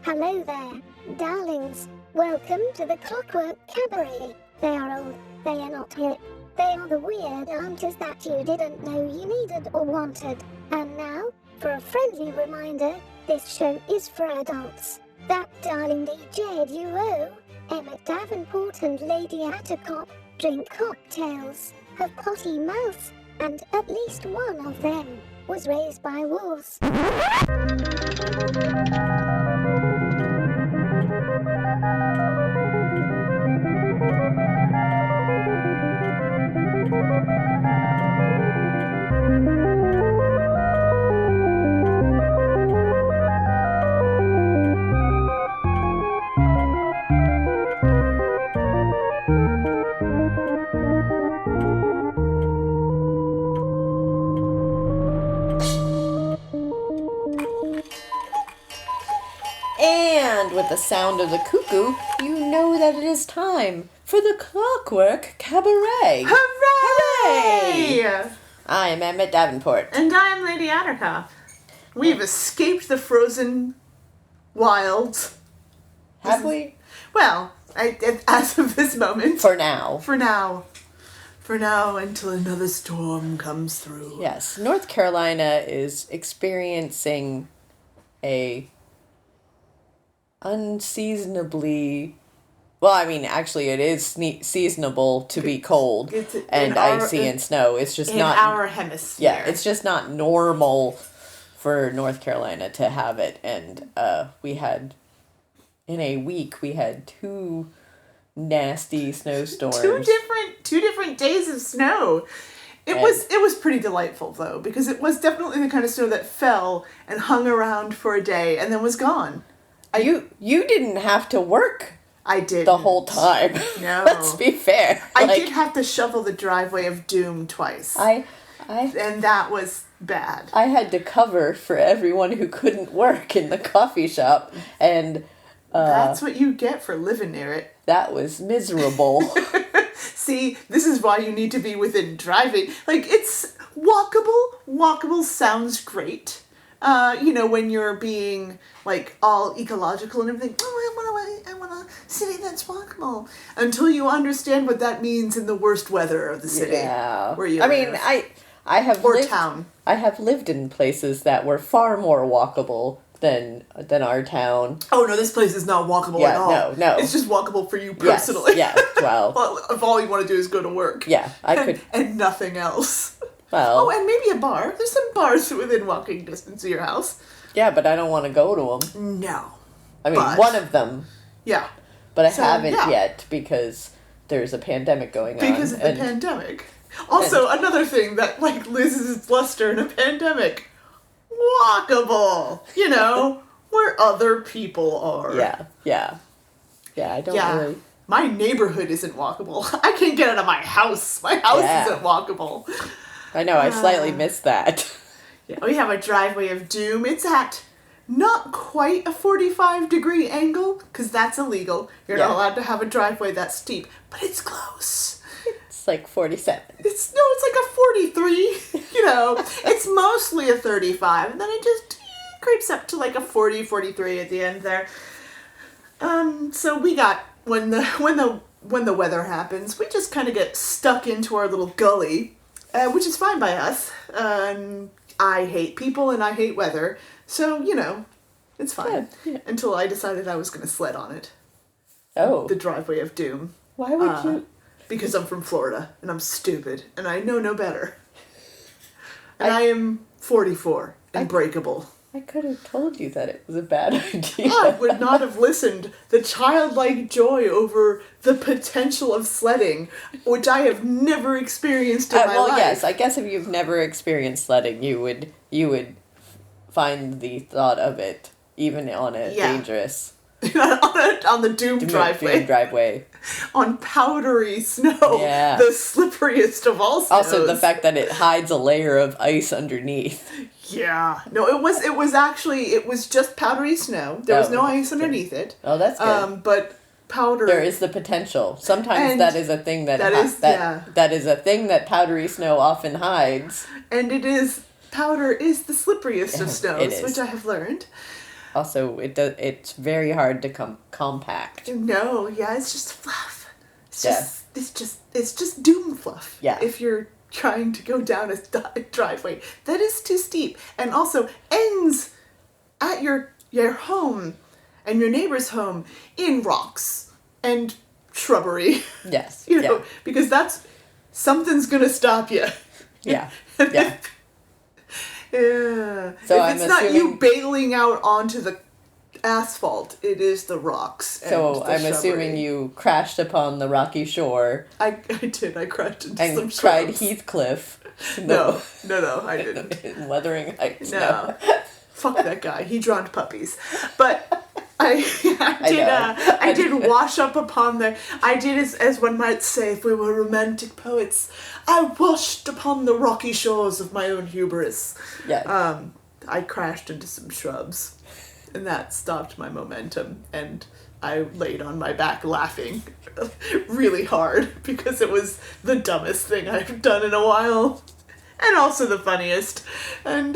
Hello there, darlings. Welcome to the Clockwork Cabaret. They are old, they are not hip. They are the weird answers that you didn't know you needed or wanted. And now, for a friendly reminder, this show is for adults. That darling DJ duo, Emmett Davenport and Lady Attercop, drink cocktails, have potty mouths, and at least one of them was raised by wolves. And with the sound of the cuckoo, you know that it is time for the Clockwork Cabaret. Hooray! I am Emmett Davenport. And I'm Lady Attercop. We've escaped the frozen wilds. Have we? Well, as of this moment. For now. For now, until another storm comes through. Yes, North Carolina is experiencing a unseasonably... Well, I mean, actually, it is seasonable to be cold and icy and snow. It's just not... In our hemisphere. Yeah, it's just not normal for North Carolina to have it. And we had... In a week, we had 2 nasty snowstorms. Two different days of snow. It was pretty delightful, though, because it was definitely the kind of snow that fell and hung around for a day and then was gone. You didn't have to work. I did the whole time. No, let's be fair. I did have to shovel the driveway of doom twice. And that was bad. I had to cover for everyone who couldn't work in the coffee shop, and that's what you get for living near it. That was miserable. See, this is why you need to be within driving. Like, it's walkable. Walkable sounds great. When you're being, like, all ecological and everything. Oh, I want a city that's walkable. Until you understand what that means in the worst weather of the city. Yeah. Where you live. I have or lived, town. I have lived in places that were far more walkable than our town. Oh, no, this place is not walkable at all. No. It's just walkable for you personally. Yes, yeah, well. If all you want to do is go to work. Yeah, And nothing else. Well. Oh, and maybe a bar. There's some bars within walking distance of your house. Yeah, but I don't want to go to them. No. I mean, one of them. Yeah. But I haven't yet because there's a pandemic going on. Because of the pandemic. Also, another thing that, like, loses its luster in a pandemic. Walkable. Where other people are. Yeah, I don't really... My neighborhood isn't walkable. I can't get out of my house. My house isn't walkable. I know, I slightly missed that. Yeah, we have a driveway of doom. It's at not quite a 45-degree angle, because that's illegal. You're not allowed to have a driveway that steep, but it's close. It's like 47. It's like a 43, It's mostly a 35, and then it just creeps up to like a 40, 43 at the end there. So we got, when the weather happens, we just kind of get stuck into our little gully, which is fine by us. I hate people and I hate weather, so, it's fine. Yeah. Until I decided I was going to sled on it. Oh. The driveway of doom. Why would you? Because I'm from Florida, and I'm stupid, and I know no better. And I am 44, and breakable. I could have told you that it was a bad idea. I would not have listened. The childlike joy over the potential of sledding, which I have never experienced in my life. Well, yes, I guess if you've never experienced sledding, you would find the thought of it, even on a dangerous... on the doom driveway. On powdery snow. Yeah. The slipperiest of all snows. Also, the fact that it hides a layer of ice underneath. Yeah. No, it was just powdery snow. There was no ice underneath it. Oh, that's good. But powder... There is the potential. Sometimes that is a thing that is a thing that powdery snow often hides. And powder is the slipperiest of snows, which I have learned. Also, it's very hard to compact. No, yeah, it's just fluff. Yeah. It's just doom fluff. Yeah. If you're trying to go down a driveway that is too steep and also ends at your home and your neighbor's home in rocks and shrubbery. Yes. You know, because something's gonna stop you. Yeah. Yeah. Yeah. So if it's not you bailing out onto the asphalt, it is the rocks. So and the I'm shrubbery. assuming you crashed upon the rocky shore. I did. I crashed into some And tried shrubs. Heathcliff. No, I didn't. In Wuthering Heights. No. Fuck that guy. He drowned puppies. But I did wash up upon the... I did, as one might say, if we were romantic poets, I washed upon the rocky shores of my own hubris. Yeah. I crashed into some shrubs, and that stopped my momentum, and I laid on my back laughing really hard because it was the dumbest thing I've done in a while. And also the funniest. And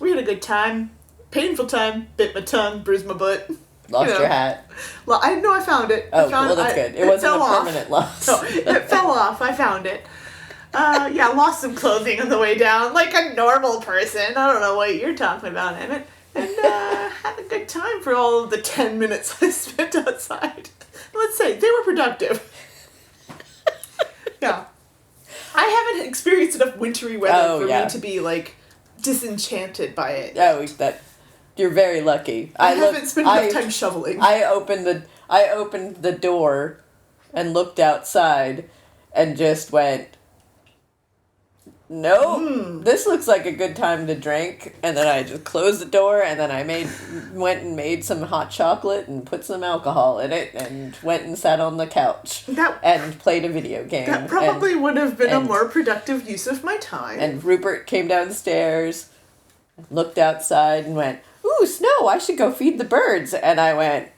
we had a good time. Painful time. Bit my tongue, bruised my butt. Lost your hat. Well, I know I found it. Oh, well, that's good. It wasn't a permanent loss. No, it fell off. I found it. Yeah, lost some clothing on the way down, like a normal person. I don't know what you're talking about, Emmett. And had a good time for all of the 10 minutes I spent outside. Let's say they were productive. Yeah. I haven't experienced enough wintry weather for me to be, like, disenchanted by it. Oh, you're very lucky. I haven't spent enough time shoveling. I opened the door and looked outside and just went, nope, this looks like a good time to drink. And then I just closed the door, and then I went and made some hot chocolate and put some alcohol in it and went and sat on the couch and played a video game. That probably would have been a more productive use of my time. And Rupert came downstairs, looked outside, and went, ooh, snow, I should go feed the birds. And I went,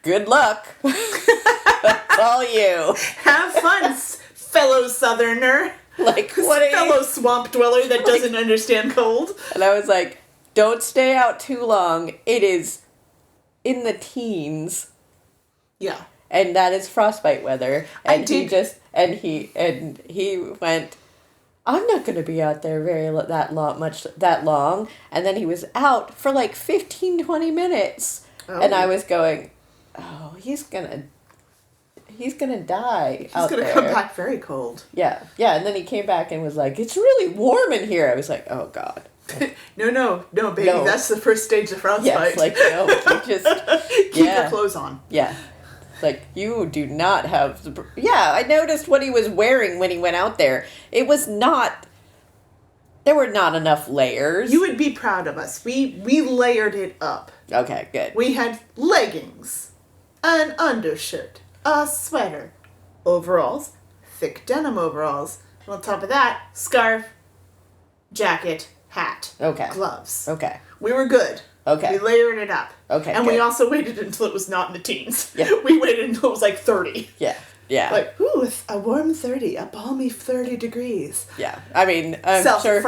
good luck. That's all you. Have fun, fellow southerner. Like, what fellow swamp dweller that doesn't understand cold. And I was like, don't stay out too long. It is in the teens. Yeah. And that is frostbite weather. And he went, I'm not going to be out there that long. And then he was out for like 15, 20 minutes. Oh. And I was going, oh, he's going to die He's out there. He's going to come back very cold. Yeah. Yeah. And then he came back and was like, it's really warm in here. I was like, oh, God. No, baby. No. That's the first stage of frostbite. Yes, like, no, you just... Keep your clothes on. Yeah. Like, you do not have... Yeah, I noticed what he was wearing when he went out there. It was not... There were not enough layers. You would be proud of us. We layered it up. Okay, good. We had leggings, an undershirt, a sweater, overalls, thick denim overalls. And on top of that, scarf, jacket, hat, gloves. Okay. We were good. Okay. We layered it up. Okay, and good. we also waited until it was not in the teens. Yeah. We waited until it was like 30. Yeah. Yeah. Like, ooh, a warm 30, a balmy 30 degrees. Yeah. I mean, I'm sure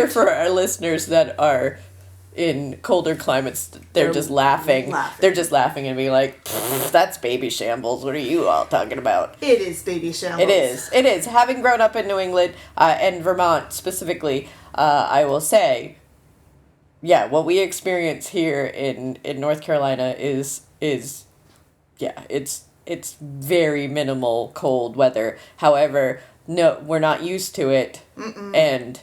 for our listeners that are in colder climates, they're just laughing. They're just laughing and being like, that's baby shambles. What are you all talking about? It is baby shambles. It is. Having grown up in New England, and Vermont specifically, I will say, yeah, what we experience here in North Carolina is it's very minimal cold weather. However, no, we're not used to it. Mm-mm. And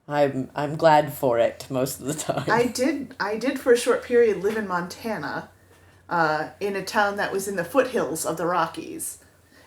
I'm glad for it most of the time. I did for a short period live in Montana, in a town that was in the foothills of the Rockies.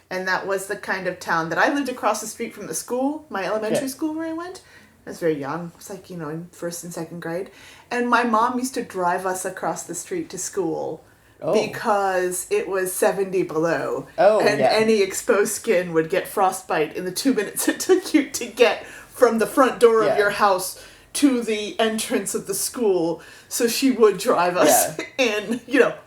And that was the kind of town that I lived across the street from the school, my elementary school where I went. I was very young. It was like, in first and second grade. And my mom used to drive us across the street to school because it was 70 below. And any exposed skin would get frostbite in the 2 minutes it took you to get from the front door of your house to the entrance of the school. So she would drive us in,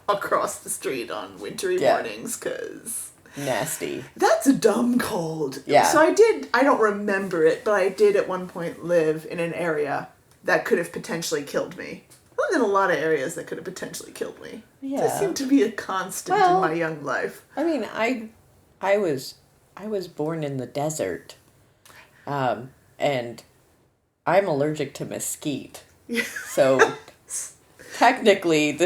across the street on wintry mornings because... Nasty. That's a dumb cold. Yeah. So I don't remember it, but I did at one point live in an area that could have potentially killed me. I lived in a lot of areas that could have potentially killed me. Yeah. That seemed to be a constant in my young life. I mean, I was born in the desert, and I'm allergic to mesquite. So technically,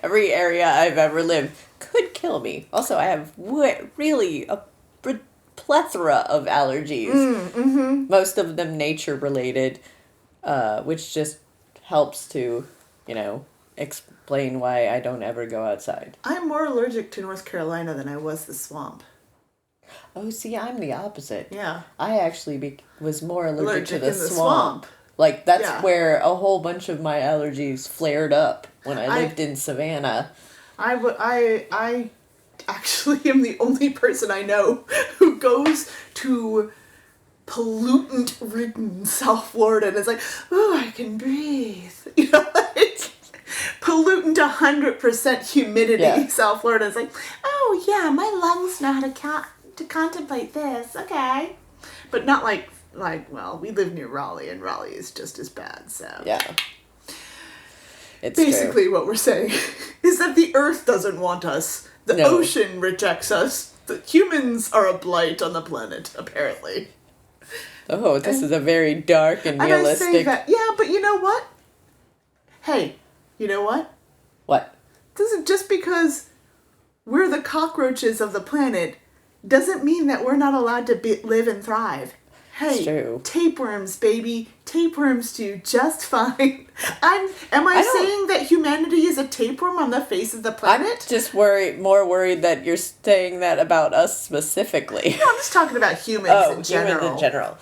every area I've ever lived could kill me. Also, I have really a plethora of allergies. Most of them nature related, which just helps to, explain why I don't ever go outside. I'm more allergic to North Carolina than I was the swamp. Oh, see, I'm the opposite. Yeah. I actually was more allergic to the in the swamp. Like, that's where a whole bunch of my allergies flared up when I lived in Savannah. I actually am the only person I know who goes to pollutant-ridden South Florida and is like, oh, I can breathe. Pollutant 100% humidity South Florida is like, oh yeah, my lungs know how to contemplate this, okay. But not like, well, we live near Raleigh, and Raleigh is just as bad, so. Yeah. It's basically true. What we're saying is that the earth doesn't want us. The ocean rejects us. The humans are a blight on the planet, apparently. Oh, this is a very dark and realistic... And I say that, yeah, but you know what? Hey, you know what? What? Just because we're the cockroaches of the planet doesn't mean that we're not allowed to live and thrive. Hey, tapeworms, baby. Tapeworms do just fine. Am I saying that humanity is a tapeworm on the face of the planet? I'm just more worried that you're saying that about us specifically. No, I'm just talking about humans in general. Humans in general.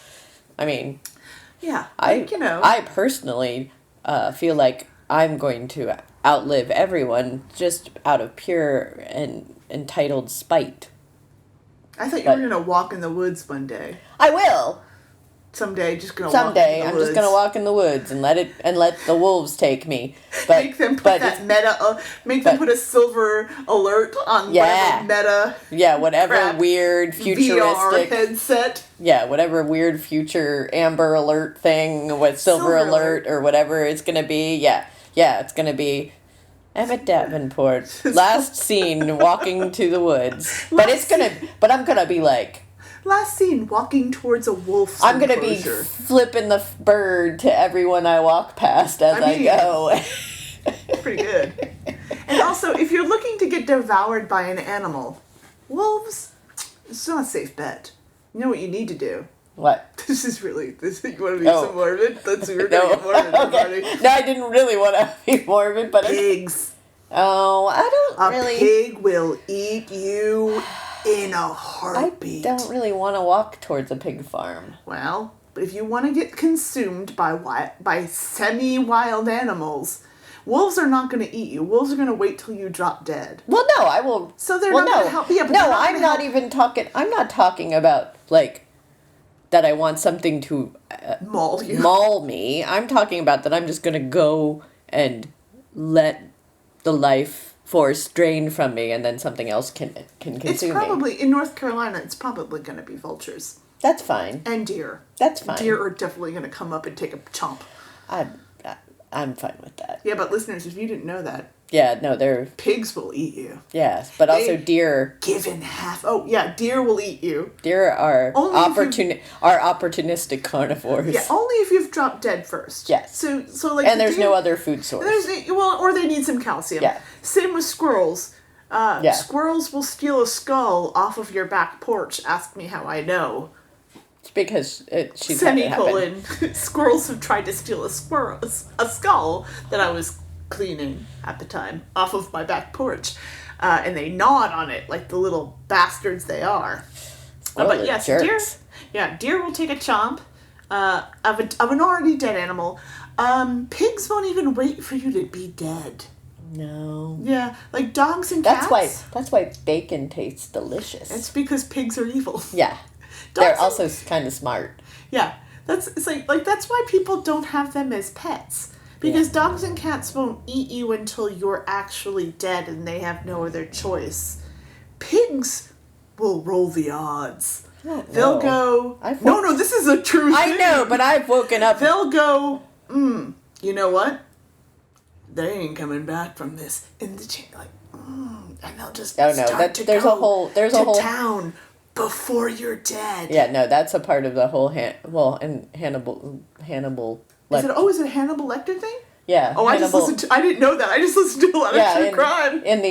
I mean... Yeah, I personally feel like I'm going to outlive everyone just out of pure and entitled spite. I thought you were going to walk in the woods one day. I will. Someday, I'm just going to walk in the woods and let the wolves take me. But, make them put them put a silver alert on whatever meta. Yeah, whatever weird futuristic VR headset. Yeah, whatever weird future Amber Alert thing with silver alert or whatever it's going to be. Yeah, it's going to be Emmett Davenport, last scene walking to the woods. But I'm going to be like... Last scene, walking towards a wolf's I'm going to be flipping the bird to everyone I walk past as I go. Pretty good. And also, if you're looking to get devoured by an animal, wolves, it's not a safe bet. You know what you need to do? What? You want to be so morbid? We're going to get morbid. Okay. No, I didn't really want to be morbid, but... Pigs. Oh, I don't really... A pig will eat you in a heartbeat. I don't really want to walk towards a pig farm. Well, but if you want to get consumed by semi-wild animals, wolves are not going to eat you. Wolves are going to wait till you drop dead. Well, no, I will... So they're not going to help. Yeah, no, I'm not even talking... I'm not talking about, like, that I want something to... maul me. I'm talking about that I'm just going to go and let the life force drain from me, and then something else can consume It's probably, in North Carolina, it's probably going to be vultures. That's fine. And deer. That's fine. Deer are definitely going to come up and take a chomp. I'm fine with that. Yeah, but listeners, if you didn't know that... Yeah, no, pigs will eat you. Yes, but also deer... Given half... Oh, yeah, deer will eat you. Deer are opportunistic carnivores. Yeah, only if you've dropped dead first. Yes. So like... And there's no other food source. Or they need some calcium. Yeah. Same with squirrels. Squirrels will steal a skull off of your back porch. Ask me how I know. It's because she's Semicolon. Squirrels have tried to steal a skull that I was cleaning at the time off of my back porch, and they gnawed on it like the little bastards they are. But yes, jerks. Deer will take a chomp of an already dead animal. Pigs won't even wait for you to be dead. No. Yeah, like dogs and cats. That's why bacon tastes delicious. It's because pigs are evil. Yeah. They're also kind of smart. Yeah. That's why people don't have them as pets. Because dogs and cats won't eat you until you're actually dead and they have no other choice. Pigs will roll the odds. They'll go... No, this is a true thing. I know, but I've woken up... They'll go, you know what? They ain't coming back from this. In the and they'll just there's a whole town before you're dead. Yeah, no, that's a part of the whole and Hannibal. Is it a Hannibal Lecter thing? Yeah. Oh, I didn't know that. I just listened to a lot of true crime. In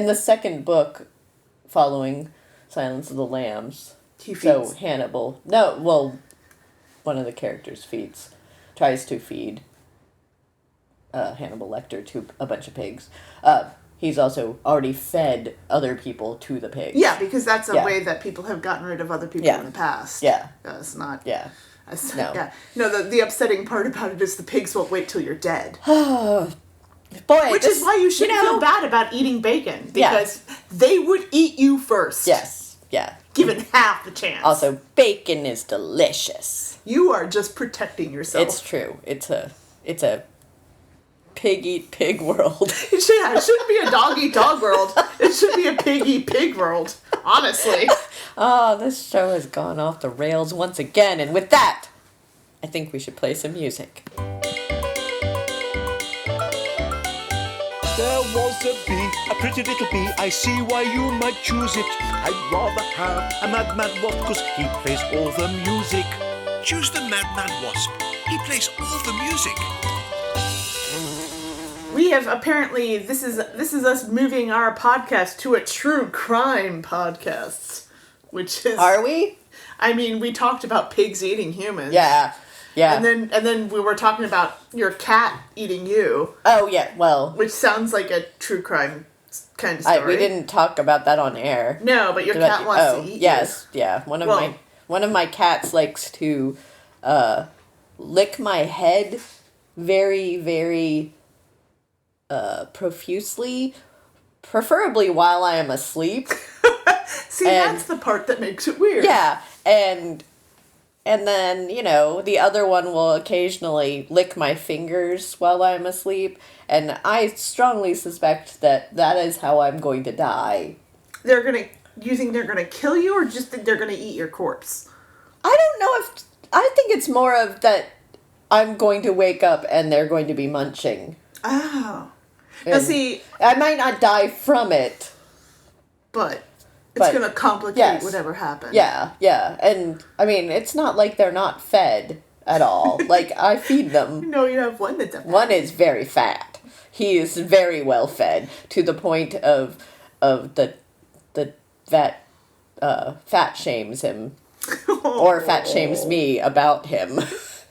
the second book, following Silence of the Lambs. He feeds. So Hannibal. No, well, one of the characters tries to feed Hannibal Lecter to a bunch of pigs. He's also already fed other people to the pigs. Yeah, because that's a way that people have gotten rid of other people in the past. Yeah. It's not... Yeah. No. Yeah. No, the upsetting part about it is the pigs won't wait till you're dead. Boy, Which is why you shouldn't feel bad about eating bacon. Because they would eat you first. Yes. Yeah. Given half the chance. Also, bacon is delicious. You are just protecting yourself. It's true. It's a pig eat pig world. It shouldn't be a dog eat dog world. It should be a pig eat pig world. Honestly. Oh, this show has gone off the rails once again, and with that, I think we should play some music. There was a bee, a pretty little bee. I see why you might choose it. I'd rather have a madman wasp, 'cause he plays all the music. Choose the Madman Wasp. He plays all the music. We have apparently, this is us moving our podcast to a true crime podcast, which is... Are we? I mean, we talked about pigs eating humans. Yeah. Yeah. And then we were talking about your cat eating you. Oh, yeah, well... Which sounds like a true crime kind of story. We didn't talk about that on air. No, but your cat wants to eat you. Yes, yeah. One of my cats likes to lick my head very, very profusely, preferably while I am asleep. See, that's the part that makes it weird. Yeah, and then, the other one will occasionally lick my fingers while I'm asleep, and I strongly suspect that is how I'm going to die. You think they're gonna kill you, or just that they're gonna eat your corpse? I don't know I think it's more of that I'm going to wake up and they're going to be munching. Oh. Now see... I might not die from it. But it's going to complicate whatever happens. Yeah, yeah. And, I mean, it's not like they're not fed at all. Like, I feed them. No, you have one that's a fat. One is very fat. He is very well fed, to the point of that fat shames him. Or fat shames me about him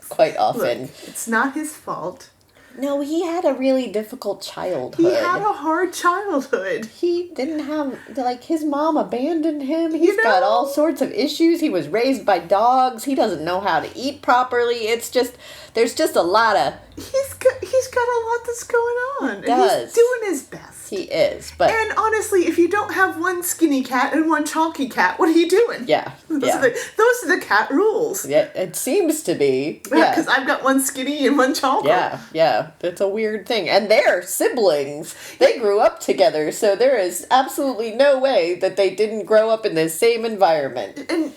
quite often. Look, it's not his fault. No, he had a really difficult childhood. He had a hard childhood. He didn't have, his mom abandoned him. He's got all sorts of issues. He was raised by dogs. He doesn't know how to eat properly. It's just, there's just a lot of... He's got a lot that's going on. He does. He's doing his best. He is, but... And honestly, if you don't have one skinny cat and one chonky cat, what are you doing? Yeah, Those are the cat rules. Yeah, it seems to be. Yeah, because I've got one skinny and one chonky. Yeah, yeah. It's a weird thing. And they're siblings. They grew up together, so there is absolutely no way that they didn't grow up in the same environment. And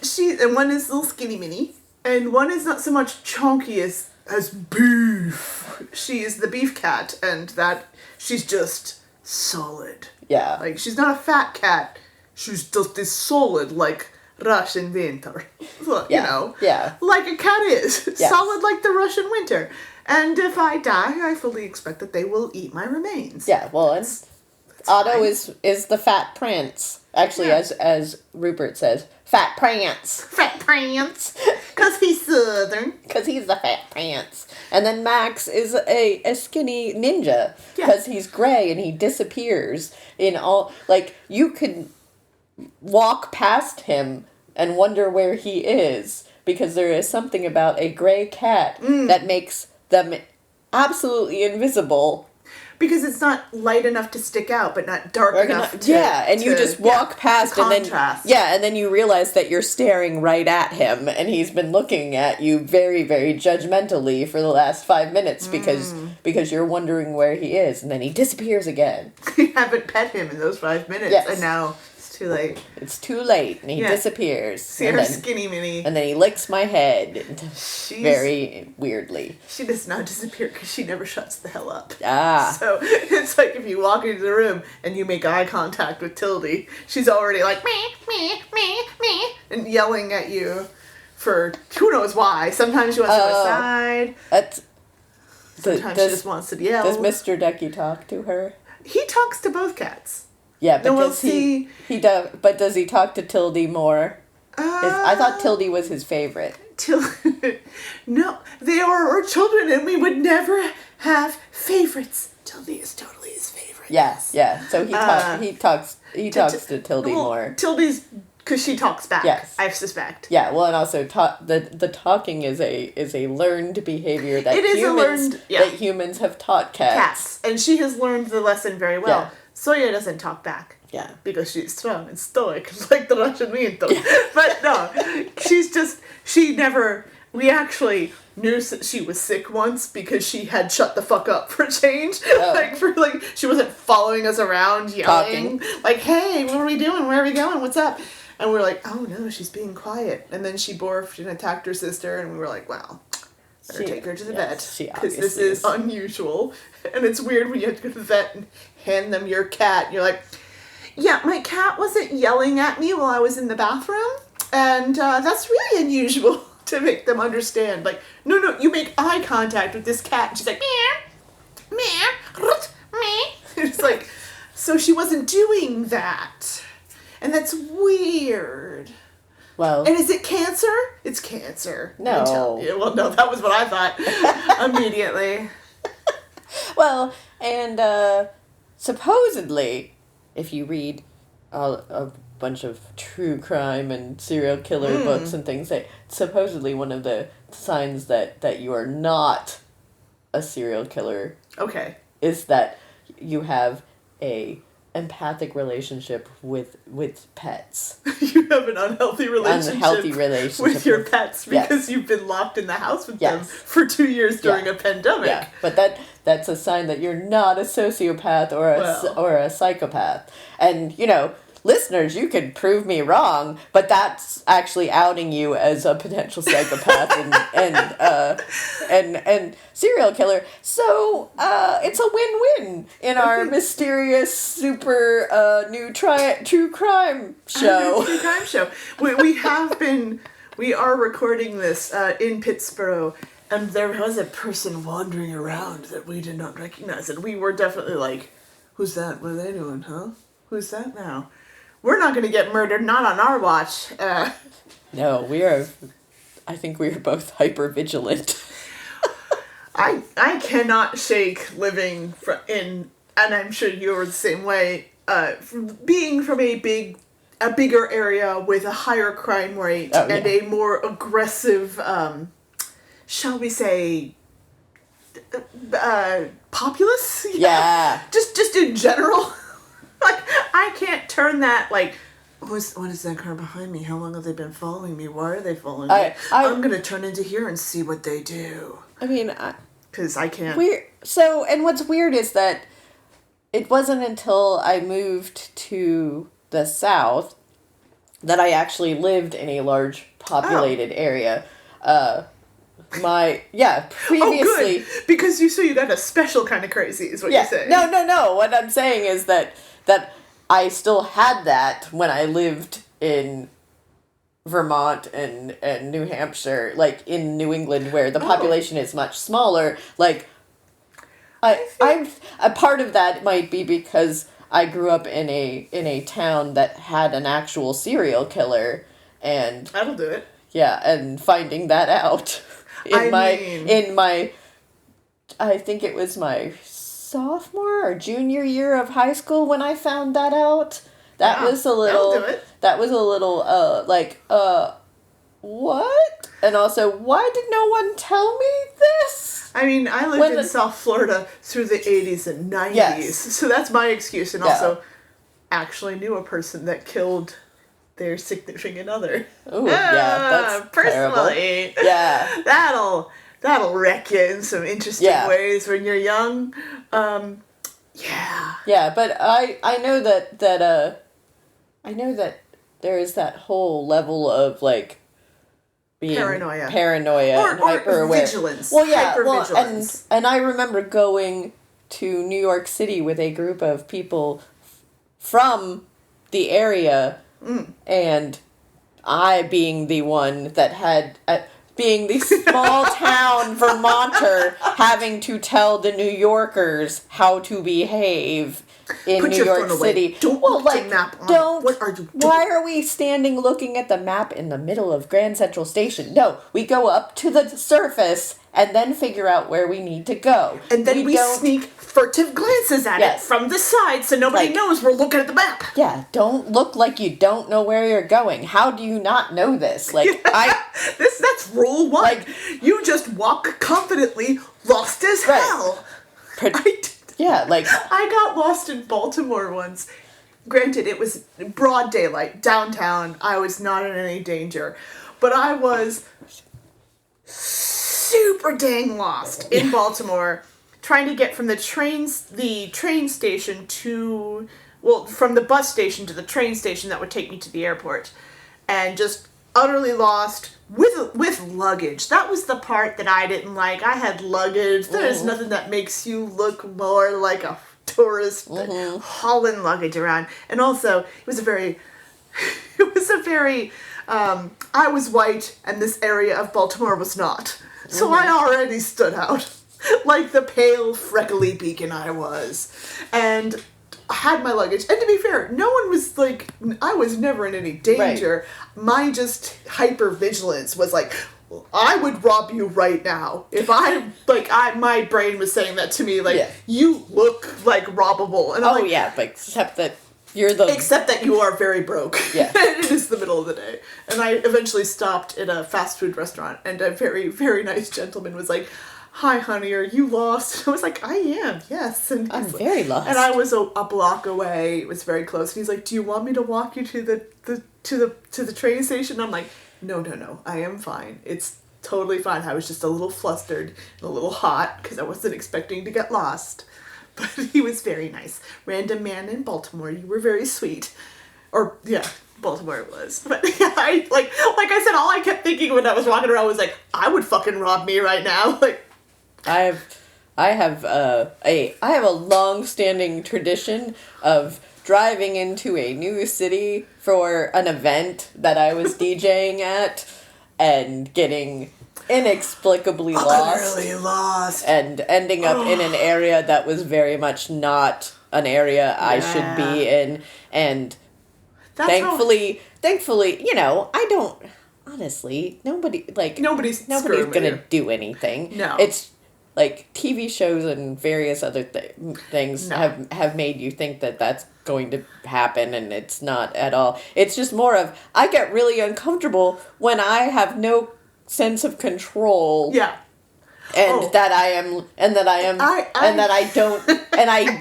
one is little skinny mini, and one is not so much chonky as beef. She is the beef cat, and that she's just solid. Yeah. Like, she's not a fat cat. She's just as solid, like Russian winter. Yeah. Yeah. Like a cat is. Yes. Solid like the Russian winter. And if I die, I fully expect that they will eat my remains. Yeah, well, Otto is the fat prince. Actually, as Rupert says, fat prance. Fat prance. Because he's southern. Because he's the fat prance. And then Max is a skinny ninja. Because he's gray and he disappears in all... Like, you could walk past him and wonder where he is. Because there is something about a gray cat that makes them absolutely invisible. Because it's not light enough to stick out, but not dark enough to... Yeah, and you just walk past and then... Yeah, and then you realize that you're staring right at him, and he's been looking at you very, very judgmentally for the last 5 minutes because you're wondering where he is, and then he disappears again. You haven't pet him in those 5 minutes, and now it's Too late. It's too late, and he disappears. See her skinny mini. And then he licks my head very weirdly. She does not disappear because she never shuts the hell up. Ah. So it's like if you walk into the room and you make eye contact with Tildy, she's already like, me, and yelling at you for who knows why. Sometimes she wants to go aside. Sometimes she just wants to yell. Does Mr. Decky talk to her? He talks to both cats. Yeah, but but does he talk to Tildy more? I thought Tildy was his favorite. No, they are our children, and we would never have favorites. Tildy is totally his favorite. Yes, yeah. So he talks to Tildy more. Tildy's because she talks back. Yes, I suspect. Yeah, well, and also the talking is a learned behavior that humans have taught cats. And she has learned the lesson very well. Yeah. Soya doesn't talk back. Yeah. Because she's strong and stoic, like the Russian Miento. Yeah. But no, we actually knew she was sick once because she had shut the fuck up for change. Oh. She wasn't following us around yelling. Talking. Like, hey, what are we doing? Where are we going? What's up? And we're like, oh no, she's being quiet. And then she borfed and attacked her sister, and we were like, wow. Better take her to the vet, because this is unusual. And it's weird when you have to go to the vet and hand them your cat. And you're like, yeah, my cat wasn't yelling at me while I was in the bathroom. And that's really unusual to make them understand. Like, no, you make eye contact with this cat. And she's like, meow, meow, meow. It's like, so she wasn't doing that. And that's weird. Well, and is it cancer? It's cancer. No. Well, no, that was what I thought immediately. Well, and supposedly, if you read a bunch of true crime and serial killer books and things, supposedly one of the signs that you are not a serial killer is that you have a empathic relationship with pets. You have an unhealthy relationship with your pets because you've been locked in the house with them for 2 years during a pandemic. Yeah, but that's a sign that you're not a sociopath or a psychopath. And listeners, you could prove me wrong, but that's actually outing you as a potential psychopath and serial killer. So it's a win-win in our mysterious, super new true crime show. True crime show. We are recording this in Pittsburgh, and there was a person wandering around that we did not recognize, and we were definitely like, "Who's that? What are they doing? Huh? Who's that now?" We're not going to get murdered, not on our watch. No, I think we are both hyper-vigilant. I cannot shake living and I'm sure you're the same way, being from a bigger area with a higher crime rate and a more aggressive, shall we say, populace? Yeah. Just in general. Like, I can't turn that, like, what is that car behind me? How long have they been following me? Why are they following me? I'm going to turn into here and see what they do. I mean, because I can't. And what's weird is that it wasn't until I moved to the South that I actually lived in a large populated area. Previously... Oh, good. Because you got a special kind of crazy, is what you're saying. No. What I'm saying is that I still had that when I lived in Vermont and New Hampshire, like in New England, where the population is much smaller. Like, I'm a part of that might be because I grew up in a town that had an actual serial killer, and that'll do it. Yeah, and finding that out I think it was my sophomore or junior year of high school when I found that out. That was a little what? And also, why did no one tell me this? I mean, I lived in South Florida through the 80s and 90s, so that's my excuse. And also, actually knew a person that killed their significant other. Ooh, that's personally. Terrible. Yeah. That'll wreck you in some interesting ways when you're young. Yeah, but I know that I know that there is that whole level of, like, being paranoia or and hyper-aware. vigilance. Well, yeah, Hypervigilance. and I remember going to New York City with a group of people from the area, and I being the one that had, being the small town Vermonter, having to tell the New Yorkers how to behave in New York City. Don't look at the map on. Don't. What are you doing? Why are we standing looking at the map in the middle of Grand Central Station? No, we go up to the surface and then figure out where we need to go. And then we sneak furtive glances at it from the side so nobody knows we're looking at the map. Yeah, don't look like you don't know where you're going. How do you not know this? Like, That's rule one. Like, you just walk confidently, lost as hell. Yeah, like... I got lost in Baltimore once. Granted, it was broad daylight, downtown. I was not in any danger. But I was super dang lost in Baltimore, trying to get from the train station to... Well, from the bus station to the train station that would take me to the airport. And just utterly lost with luggage. That was the part that I didn't like. I had luggage. There's nothing that makes you look more like a tourist than hauling luggage around. And also, it was a very, I was white and this area of Baltimore was not. So I already stood out like the pale, freckly beacon I was. And had my luggage, and to be fair, no one was like, I was never in any danger. My just hyper-vigilance was like, I would rob you right now. If my brain was saying that to me, like, you look like robbable. And I'm but except that you are very broke. Yeah. It is the middle of the day. And I eventually stopped at a fast food restaurant, and a very, very nice gentleman was like, "Hi, honey, are you lost?" I was like, "I am, yes." And I'm very lost. And I was a block away. It was very close. And he's like, "Do you want me to walk you to the train station?" I'm like, No. I am fine. It's totally fine. I was just a little flustered and a little hot because I wasn't expecting to get lost. But he was very nice. Random man in Baltimore. You were very sweet. Or Baltimore it was. But I like I said, all I kept thinking when I was walking around was like, I would fucking rob me right now. Like, I have a long-standing tradition of driving into a new city for an event that I was DJing at and getting inexplicably lost and ending up in an area that was very much not an area I should be in, and thankfully, I don't, honestly, nobody's gonna do anything. No. It's like TV shows and various other things have made you think that that's going to happen, and it's not at all. It's just more of, I get really uncomfortable when I have no sense of control. Yeah. And that I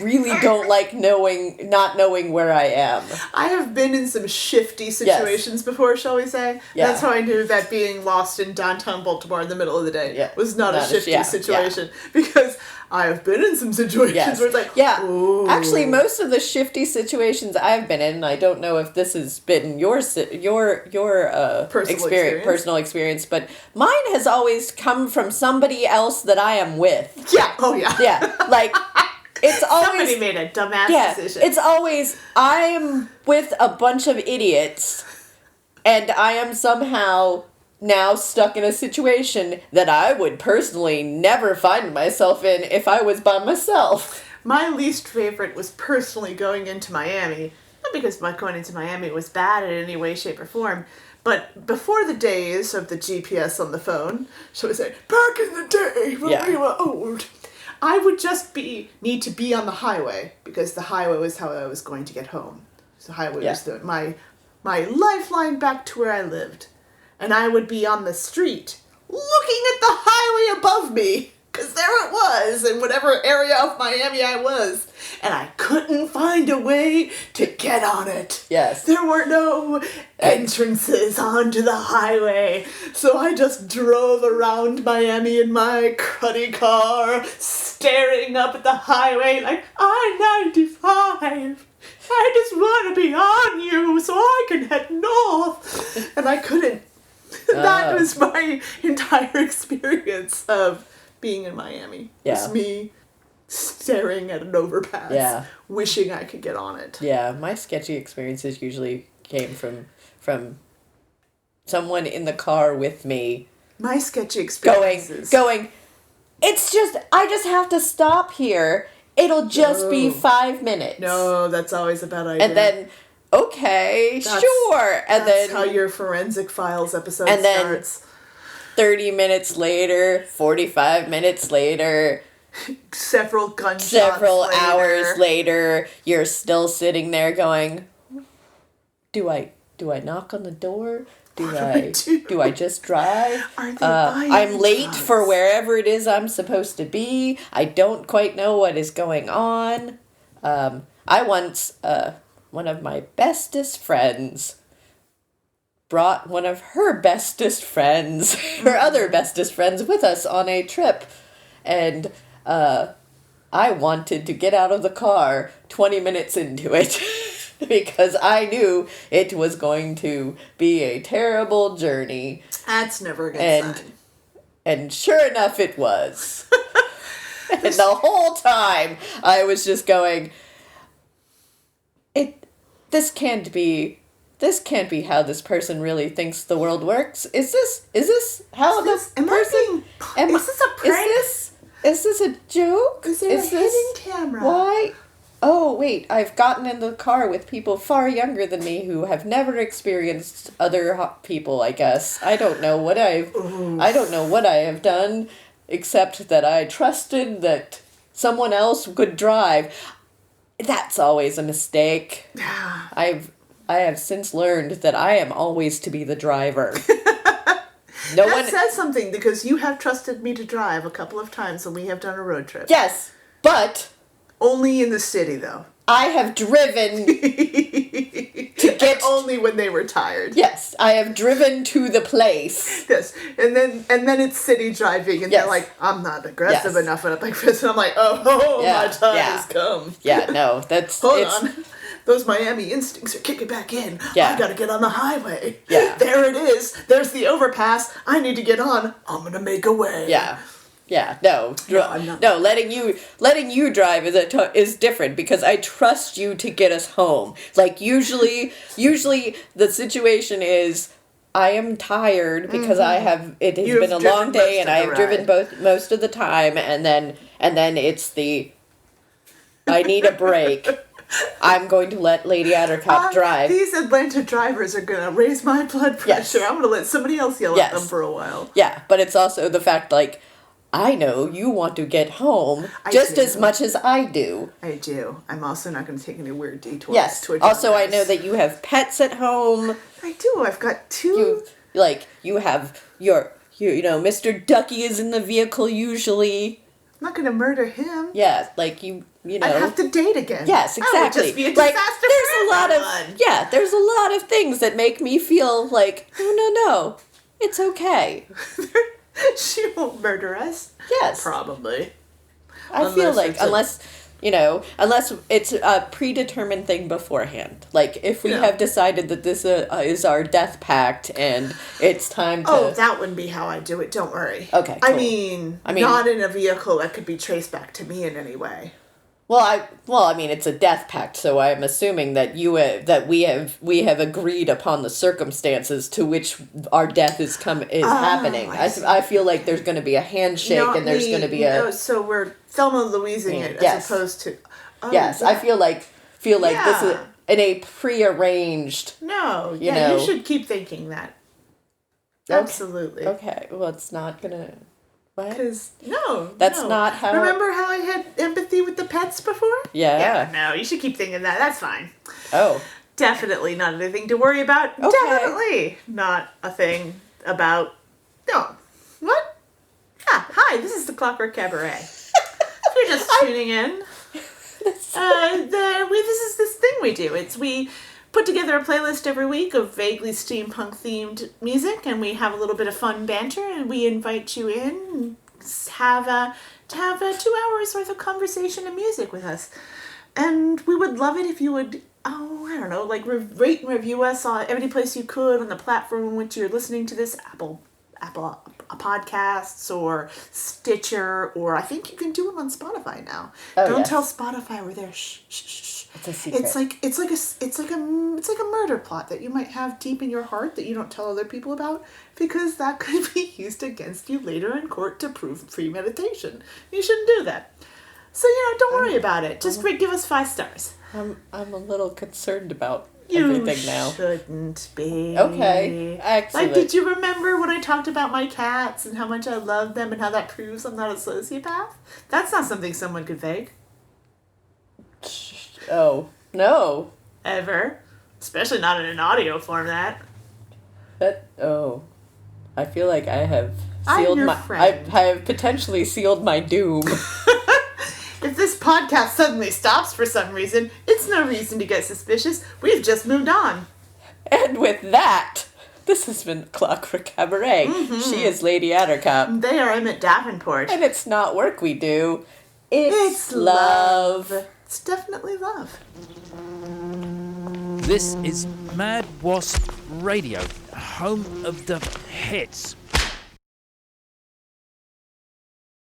really don't like not knowing where I am. I have been in some shifty situations before, shall we say. Yeah. That's how I knew that being lost in downtown Baltimore in the middle of the day was not a shifty situation. Because I have been in some situations where it's like, ooh. Actually, most of the shifty situations I've been in, I don't know if this has been your personal experience, but mine has always come from somebody else that I am with. Yeah. Oh, yeah. Yeah. Like, it's always... Somebody made a dumbass decision. It's always, I am with a bunch of idiots, and I am somehow now stuck in a situation that I would personally never find myself in if I was by myself. My least favorite was personally going into Miami. Not because my going into Miami was bad in any way, shape, or form, but before the days of the GPS on the phone, shall we say, back in the day when we were old, I would just need to be on the highway, because the highway was how I was going to get home. So the highway was my lifeline back to where I lived. And I would be on the street, looking at the highway above me, because there it was, in whatever area of Miami I was. and I couldn't find a way to get on it. Yes. There were no entrances onto the highway, so I just drove around Miami in my cruddy car, staring up at the highway like, I-95. I just want to be on you so I can head north. And I couldn't. That was my entire experience of being in Miami. Yeah. It was me staring at an overpass, wishing I could get on it. Yeah, my sketchy experiences usually came from someone in the car with me. My sketchy experiences. Going, I just have to stop here. It'll just be 5 minutes. No, that's always a bad idea. And then, okay, sure. And that's then how your Forensic Files episode and starts. Then 30 minutes later, 45 minutes later, several gunshots several later. hours later, you're still sitting there going, do I knock on the door? Do I just drive? Are they buying I'm late drugs? for wherever it is I'm supposed to be. I don't quite know what is going on. I once, one of my bestest friends brought one of her bestest friends, her other bestest friends, with us on a trip. And I wanted to get out of the car 20 minutes into it. Because I knew it was going to be a terrible journey. That's never a good sign. And sure enough, it was. And the whole time, I was just going, this can't be how this person really thinks the world works. Is this how this person? Is this a prank? Is this a joke? Is there a hidden camera? Why? Oh, wait, I've gotten in the car with people far younger than me who have never experienced other hot people, I guess. I don't know what I have done, except that I trusted that someone else could drive. That's always a mistake. I have since learned that I am always to be the driver. That says something, because you have trusted me to drive a couple of times when we have done a road trip. Yes, but only in the city, though. I have driven to get only when they were tired. Yes, I have driven to the place. Yes, and then it's city driving, and they're like, "I'm not aggressive enough," and I'm like, and I'm like, "Oh, my time has come." Yeah, no, that's hold on. Those Miami instincts are kicking back in. Yeah. I gotta get on the highway. Yeah. There it is. There's the overpass. I need to get on. I'm gonna make a way. Yeah. Yeah, no, I'm not. No, letting you drive is different, because I trust you to get us home. Like, usually the situation is, I am tired because it has been a long day and I have driven most of the time, and then it's I need a break. I'm going to let Lady Attercop drive. These Atlanta drivers are going to raise my blood pressure. Yes. I'm going to let somebody else yell at them for a while. Yeah, but it's also the fact, like, I know you want to get home just as much as I do. I do. I'm also not going to take any weird detours. Yes. Also, I know that you have pets at home. I do. I've got two. You have Mr. Ducky is in the vehicle usually. I'm not going to murder him. Yeah, like you know. I'd have to date again. Yes, exactly. That would just be a disaster there's a lot of things that make me feel like, no, it's okay. She won't murder us. Yes. Probably. I feel like, unless it's a predetermined thing beforehand. Like, if we have decided that this is our death pact and it's time to... Oh, that wouldn't be how I do it. Don't worry. Okay, cool. I mean, not in a vehicle that could be traced back to me in any way. Well, it's a death pact, so I'm assuming that we have agreed upon the circumstances to which our death is happening. I feel like there's going to be a handshake and there's going to be a... So we're Thelma Louising it as opposed to... Oh, yes, yeah. I feel like this is in a prearranged... No, you should keep thinking that. Okay. Absolutely. Okay, well, it's not going to... Because, That's not how... Remember how I had empathy with the pets before? Yeah. Yeah, no, you should keep thinking that. That's fine. Oh. Definitely not anything to worry about. Okay. Definitely not a thing about... No. What? Ah, hi, this is the Clockwork Cabaret. If you're just tuning in, This is this thing we do. We put together a playlist every week of vaguely steampunk themed music, and we have a little bit of fun banter, and we invite you in and have 2 hours worth of conversation and music with us. And we would love it if you would, rate and review us on every place you could on the platform in which you're listening to this, Apple Podcasts or Stitcher, or I think you can do them on Spotify now. Don't tell Spotify we're there. Shh, shh, shh. It's a secret. It's like a murder plot that you might have deep in your heart that you don't tell other people about, because that could be used against you later in court to prove premeditation. You shouldn't do that. So don't worry about it. Just give us 5 stars. I'm a little concerned about everything now. You shouldn't be. Okay, excellent. Did you remember when I talked about my cats and how much I love them and how that proves I'm not a sociopath? That's not something someone could fake. Oh, no. Ever. Especially not in an audio format. I feel like I have sealed I have potentially sealed my doom. If this podcast suddenly stops for some reason, it's no reason to get suspicious. We've just moved on. And with that, this has been Clockwork Cabaret. Mm-hmm. She is Lady Attercop. They are Emmett Davenport. And it's not work we do. It's love. It's definitely love. This is Mad Wasp Radio, home of the hits.